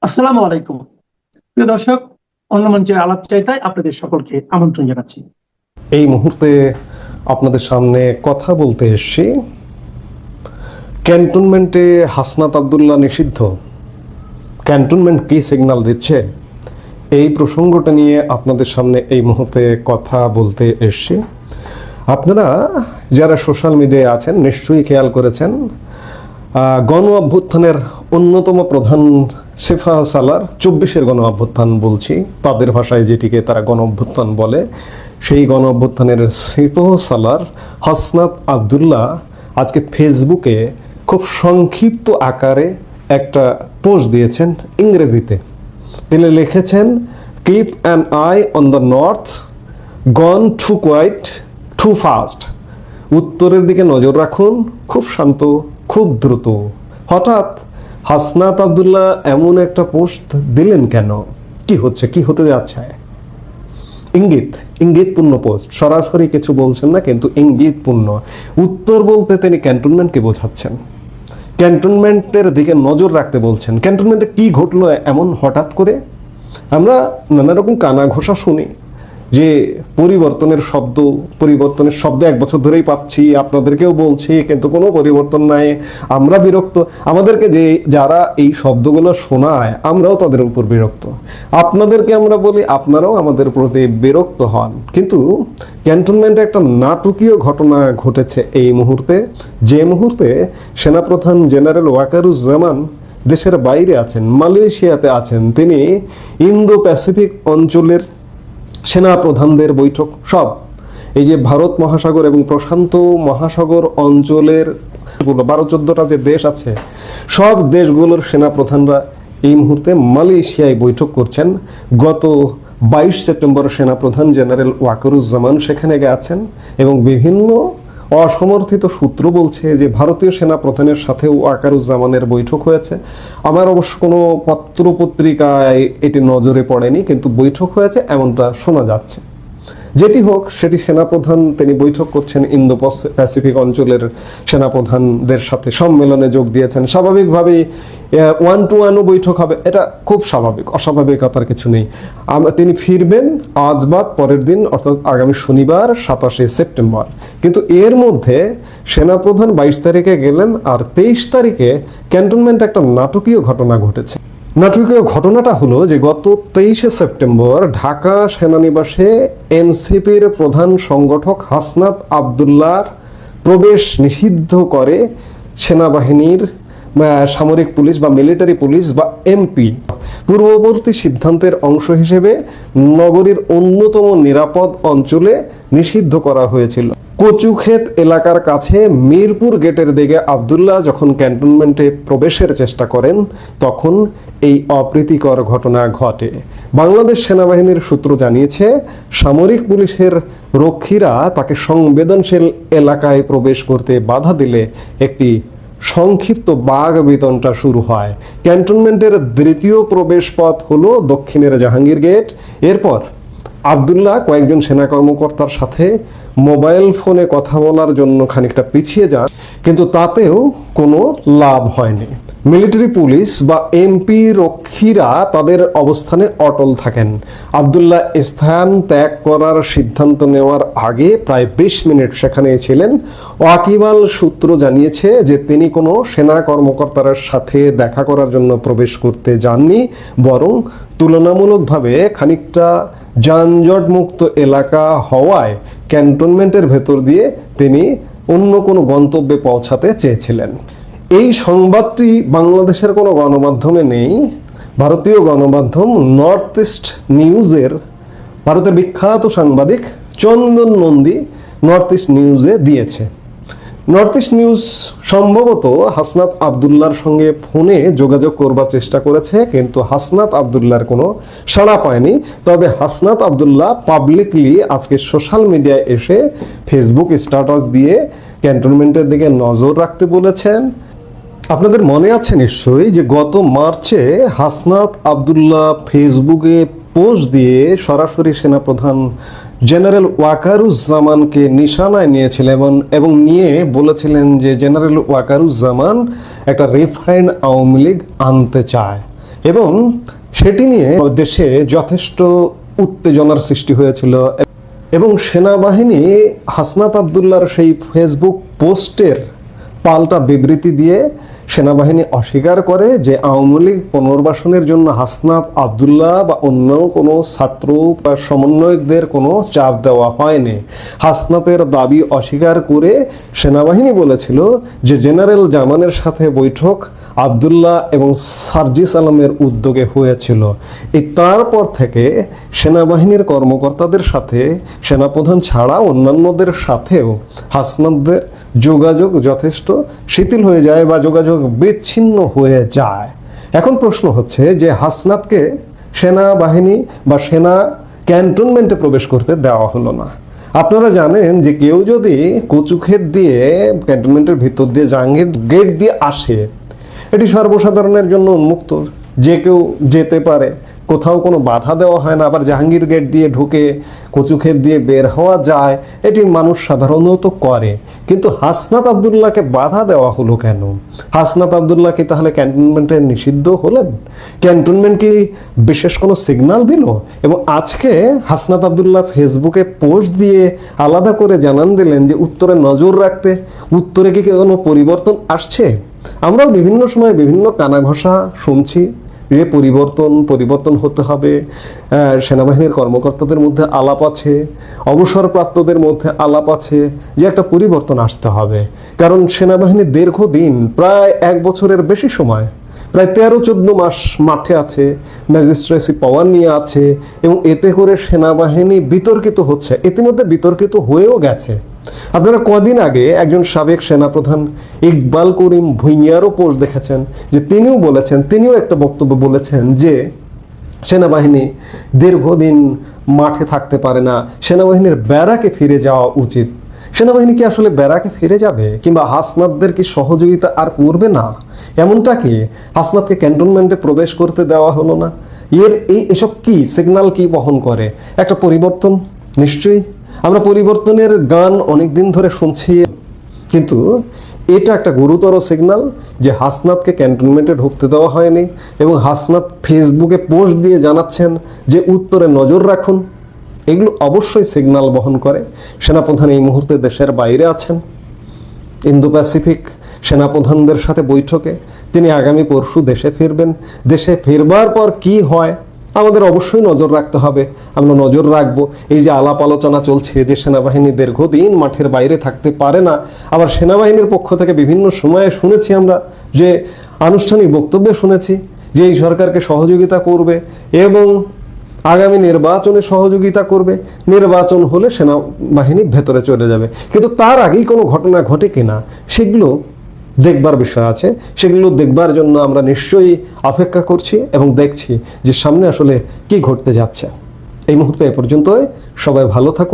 আসসালামু আলাইকুম। প্রিয় দর্শক, অন্য মঞ্চের আলাপ চাইতায় আপনাদের সকলকে আমন্ত্রণ জানাচ্ছি। এই মুহূর্তে আপনাদের সামনে কথা বলতে এসেছি ক্যান্টনমেন্টে হাসনাত আব্দুল্লাহ নিষিদ্ধ। ক্যান্টনমেন্ট কি সিগন্যাল দিচ্ছে, এই প্রসঙ্গটা নিয়ে আপনাদের সামনে এই মুহূর্তে কথা বলতে এসেছি। আপনারা যারা সোশ্যাল মিডিয়ায় আছেন নিশ্চয়ই খেয়াল করেছেন, গণ অভ্যুত্থানের অন্যতম প্রধান সেফা সালার 24-এর গণ অভ্যুত্থান বলছি, তাদের ভাষায় যেটিকে তারা গণ অভ্যুত্থান বলে, সেই গণ অভ্যুত্থানের সেফা সালার হাসনাত আব্দুল্লাহ আজকে ফেসবুকে খুব সংক্ষিপ্ত আকারে একটা পোস্ট দিয়েছেন ইংরেজিতে। তিনি লিখেছেন, keep an eye on the north, gone too quiet too fast. উত্তরের দিকে নজর রাখুন, খুব শান্ত, খুব দ্রুত। হঠাৎ হাসনাত আব্দুল্লাহ এমন একটা পোস্ট দিলেন কেন? কি হচ্ছে, কি হতে যাচ্ছে? ইঙ্গিতপূর্ণ পোস্ট, সরাসরি কিছু বলছেন না, কিন্তু ইঙ্গিতপূর্ণ। উত্তর বলতে তিনি ক্যান্টনমেন্টকে বোঝাচ্ছেন, ক্যান্টনমেন্টের দিকে নজর রাখতে বলছেন। ক্যান্টনমেন্টে কি ঘটলো এমন হঠাৎ করে? আমরা নানা রকম কানা ঘোষা শুনি যে পরিবর্তনের শব্দ 1 বছর ধরেই পাচ্ছি, আপনাদেরকেও বলছি, কিন্তু কোনো পরিবর্তন নাই। আমরা বিরক্ত, আমাদেরকে যারা এই শব্দগুলো শোনায় আমরাও তাদের উপর বিরক্ত। আপনাদেরকে আমরা বলি, আপনারাও আমাদের প্রতি বিরক্ত হন। কিন্তু ক্যান্টনমেন্টে একটা নাটকীয় ঘটনা ঘটেছে এই মুহূর্তে, যে মুহূর্তে সেনাপ্রধান জেনারেল ওয়াকারুজ্জামান দেশের বাইরে আছেন, মালয়েশিয়াতে আছেন। তিনি ইন্দো প্যাসিফিক অঞ্চলের সেনা প্রধানদের বৈঠক, সব এই যে ভারত মহাসাগর এবং প্রশান্ত মহাসাগর অঞ্চলের 12-14টা যে দেশ আছে, সব দেশগুলোর সেনা প্রধানরা এই মুহূর্তে মালয়েশিয়ায় বৈঠক করছেন। গত 22 সেপ্টেম্বর সেনাপ্রধান জেনারেল ওয়াকারুজ্জামান সেখানে গেছেন এবং বিভিন্ন অসমর্থিত সূত্র বলছে যে ভারতীয় সেনা প্রধানের সাথে ওয়াকারুজ্জামানের বৈঠক হয়েছে। আমার অবশ্য কোনো পত্র পত্রিকায় এটি নজরে পড়েনি, কিন্তু বৈঠক হয়েছে এমনটা শোনা যাচ্ছে। যেটি হোক, সেটি সেনাপ্রধান তিনি বৈঠক করছেন, ইন্দো প্যাসিফিক অঞ্চলের সেনাপ্রধানদের সাথে সম্মেলনে যোগ দিয়েছেন। স্বাভাবিকভাবেই 1-to-1 বৈঠক হবে, এটা খুব স্বাভাবিক, অস্বাভাবিকতার কিছু নেই। তিনি ফিরবেন আজ বাদ পরের দিন, অর্থাৎ আগামী শনিবার 27শে সেপ্টেম্বর। কিন্তু এর মধ্যে সেনাপ্রধান 22 তারিখে গেলেন, আর 23 তারিখে ক্যান্টনমেন্টে একটা নাটকীয় ঘটনা ঘটেছে। নাটকীয় ঘটনাটা হলো যে গত 23শে সেপ্টেম্বর ঢাকা সেনানিবাসে এনসিপির প্রধান সংগঠক হাসনাত আব্দুল্লাহর প্রবেশ নিষিদ্ধ করে সেনাবাহিনীর সামরিক পুলিশ বা মিলিটারি পুলিশ বা এমপি। পূর্ববর্তী সিদ্ধান্তের অংশ হিসেবে নগরীর অন্যতম নিরাপদ অঞ্চলে নিষিদ্ধ করা হয়েছিল। কচুক্ষেত এলাকার কাছে মিরপুর গেটের দিকে আব্দুল্লাহ যখন ক্যান্টনমেন্টে প্রবেশের চেষ্টা করেন, তখন এই অপ্রীতিকর ঘটনা ঘটে। বাংলাদেশ সেনাবাহিনীর সূত্র জানিয়েছে, সামরিক পুলিশের রক্ষীরা তাকে সংবেদনশীল এলাকায় প্রবেশ করতে বাধা দিলে একটি সংক্ষিপ্ত বাঘ বিতণ্ডা শুরু হয়। ক্যান্টনমেন্টের দ্বিতীয় প্রবেশ পথ হলো দক্ষিণের জাহাঙ্গীর গেট। এরপর আব্দুল্লাহ কয়েকজন সেনা কর্মকর্তার সাথে মোবাইল ফোনে কথা বলার জন্য খানিকটা পিছিয়ে যান, কিন্তু তাতেও কোনো লাভ হয়নি। মিলিটারি পুলিশ বা এমপি রক্ষীরা তাদের অবস্থানে অটল থাকেন। আব্দুল্লাহ স্থান ত্যাগ করার সিদ্ধান্ত নেওয়ার আগে প্রায় 20 মিনিট সেখানে ছিলেন। ওয়াকিবহাল সূত্র জানিয়েছে যে তিনি কোনো সেনা কর্মকর্তার সাথে দেখা করার জন্য প্রবেশ করতে যাননি, বরং তুলনামূলকভাবে খানিকটা যানজটমুক্ত এলাকা হওয়ায় ক্যান্টনমেন্টের ভেতর দিয়ে তিনি অন্য কোনো গন্তব্যে পৌঁছাতে চেয়েছিলেন। এই সংবাদটি বাংলাদেশের কোনো গণমাধ্যমে নেই। ভারতীয় গণমাধ্যম নর্থ ইস্ট নিউজের ভারতের বিখ্যাত সাংবাদিক চন্দন নন্দী নর্থ ইস্ট নিউজে দিয়েছে। নর্থ ইস্ট নিউজ সম্ভবত হাসনাত আব্দুল্লাহর সঙ্গে ফোনে যোগাযোগ করবার চেষ্টা করেছে, কিন্তু হাসনাত আব্দুল্লাহর কোনো সাড়া পায়নি। তবে হাসনাত আব্দুল্লাহ পাবলিকলি আজকে সোশ্যাল মিডিয়ায় এসে ফেসবুক স্ট্যাটাস দিয়ে ক্যান্টনমেন্টের দিকে নজর রাখতে বলেছেন। আপনাদের মনে আছে নিশ্চয়ই যে গত মার্চে হাসনাত আব্দুল্লাহ ফেসবুকে পোস্ট দিয়ে সরাসরি সেনাপ্রধান জেনারেল ওয়াকারুজ্জামানকে নিশানায় নিয়েছিলেন এবং নিয়ে বলেছিলেন যে জেনারেল ওয়াকারুজ্জামান একটা রিফাইন্ড আওয়ামী লীগ আনতে চায়। এবং সেটি নিয়ে দেশে যথেষ্ট উত্তেজনার সৃষ্টি হয়েছিল এবং সেনাবাহিনী হাসনাত আবদুল্লাহর সেই ফেসবুক পোস্টের পাল্টা বিবৃতি দিয়ে সেনাবাহিনী অস্বীকার করে যে আওয়ামী লীগ পুনর্বাসনের জন্য হাসনাত আবদুল্লাহ বা অন্য কোনো ছাত্র বা সমন্বয়কদের কোনো চাপ দেওয়া হয়নি। হাসনাতের দাবি অস্বীকার করে সেনাবাহিনী বলেছিল যে জেনারেল জামানের সাথে বৈঠক আবদুল্লাহ এবং সার্জিস আলমের উদ্যোগে হয়েছিল। তারপর থেকে সেনাবাহিনীর কর্মকর্তাদের সাথে সেনাপ্রধান ছাড়া অন্যান্যদের সাথেও হাসনাতদের যোগাযোগ যথেষ্ট শিথিল হয়ে যায় বা যোগাযোগ বিচ্ছিন্ন হয়ে যায়। এখন প্রশ্ন হচ্ছে যে হাসনাতকে সেনাবাহিনী বা সেনা ক্যান্টনমেন্টে প্রবেশ করতে দেওয়া হলো না। আপনারা জানেন যে কেউ যদি কচুক্ষেত দিয়ে ক্যান্টনমেন্টের ভিতর দিয়ে জাহাঙ্গীর গেট দিয়ে আসে, এটি সর্বসাধারণের জন্য উন্মুক্ত, যে কেউ যেতে পারে, কোথাও কোনো বাধা দেওয়া হয় না। আবার জাহাঙ্গীর গেট দিয়ে ঢুকে কচুক্ষেত দিয়ে বের হওয়া যায়, এটি মানুষ সাধারণত করে। কিন্তু হাসনাত আবদুল্লাহকে বাধা দেওয়া হলো কেন? হাসনাত আবদুল্লাহ কি তাহলে ক্যান্টনমেন্টে নিষিদ্ধ হলেন? ক্যান্টনমেন্ট কি বিশেষ কোনো সিগন্যাল দিল? এবং আজকে হাসনাত আবদুল্লাহ ফেসবুকে পোস্ট দিয়ে আলাদা করে জানান দিলেন যে উত্তরে নজর রাখতে। উত্তরে কি কোনো পরিবর্তন আসছে? আমরাও বিভিন্ন সময় বিভিন্ন কানাঘষা শুনছি যে পরিবর্তন হতে হবে। সেনাবাহিনীর কর্মকর্তাদের মধ্যে আলাপ আছে, অবসরপ্রাপ্তদের মধ্যে আলাপ আছে যে একটা পরিবর্তন আসতে হবে। কারণ সেনাবাহিনী দীর্ঘদিন প্রায় 1 বছরের বেশি সময়, প্রায় 13-14 মাস মাঠে আছে, ম্যাজিস্ট্রেসি পাওয়ার নিয়ে আছে এবং এতে করে সেনাবাহিনী বিতর্কিত হচ্ছে, ইতিমধ্যে বিতর্কিত হয়েও গেছে। আপনারা কদিন আগে একজন সাবেক সেনাপ্রধান ইকবাল করিম ভুঁইয়ারও পোস্ট দেখেছেন যে তিনিও একটা বক্তব্য বলেছেন যে সেনাবাহিনী দীর্ঘদিন মাঠে থাকতে পারে না, সেনাবাহিনীর ব্যারাকে ফিরে যাওয়া উচিত। সেনাবাহিনী কি আসলে ব্যারাকে ফিরে যাবে, কিংবা হাসনাতদের কি সহযোগিতা আর করবে না? এমনটা কি হাসনাতকে ক্যান্টনমেন্টে প্রবেশ করতে দেওয়া হলো না? এসব কি সিগন্যাল কি বহন করে? একটা পরিবর্তন নিশ্চয়ই। আমরা পরিবর্তনের গান অনেকদিন ধরে শুনছি, কিন্তু এটা একটা গুরুতর সিগন্যাল যে হাসনাতকে ক্যান্টনমেন্টে ঢুকতে দেওয়া হয়নি এবং হাসনাত ফেসবুকে পোস্ট দিয়ে জানাচ্ছেন যে উত্তরে নজর রাখুন। এগুলো অবশ্যই সিগন্যাল বহন করে। সেনাপ্রধান এই মুহূর্তে দেশের বাইরে আছেন, ইন্দো প্যাসিফিক সেনাপ্রধানদের সাথে বৈঠকে। তিনি আগামী পরশু দেশে ফিরবেন। দেশে ফিরবার পর কি হয় আমাদের অবশ্যই নজর রাখতে হবে। আমরা নজর রাখবো। এই যে আলাপ আলোচনা চলছে যে সেনাবাহিনী দীর্ঘদিন মাঠের বাইরে থাকতে পারে না, আবার সেনাবাহিনীর পক্ষ থেকে বিভিন্ন সময়ে শুনেছি আমরা যে আনুষ্ঠানিক বক্তব্যে শুনেছি যে এই সরকারকে সহযোগিতা করবে এবং আগামী নির্বাচনে সহযোগিতা করবে, নির্বাচন হলে সেনাবাহিনী ভেতরে চলে যাবে। কিন্তু তার আগেই কোনো ঘটনা ঘটে কিনা সেগুলো দেখবার বিষয় আছে। সেগুলো দেখবার জন্য আমরা নিশ্চয়ই অপেক্ষা করছি এবং দেখছি যে সামনে আসলে কি ঘটতে যাচ্ছে। এই মুহূর্তে এ পর্যন্তই। সবাই ভালো থাকুন।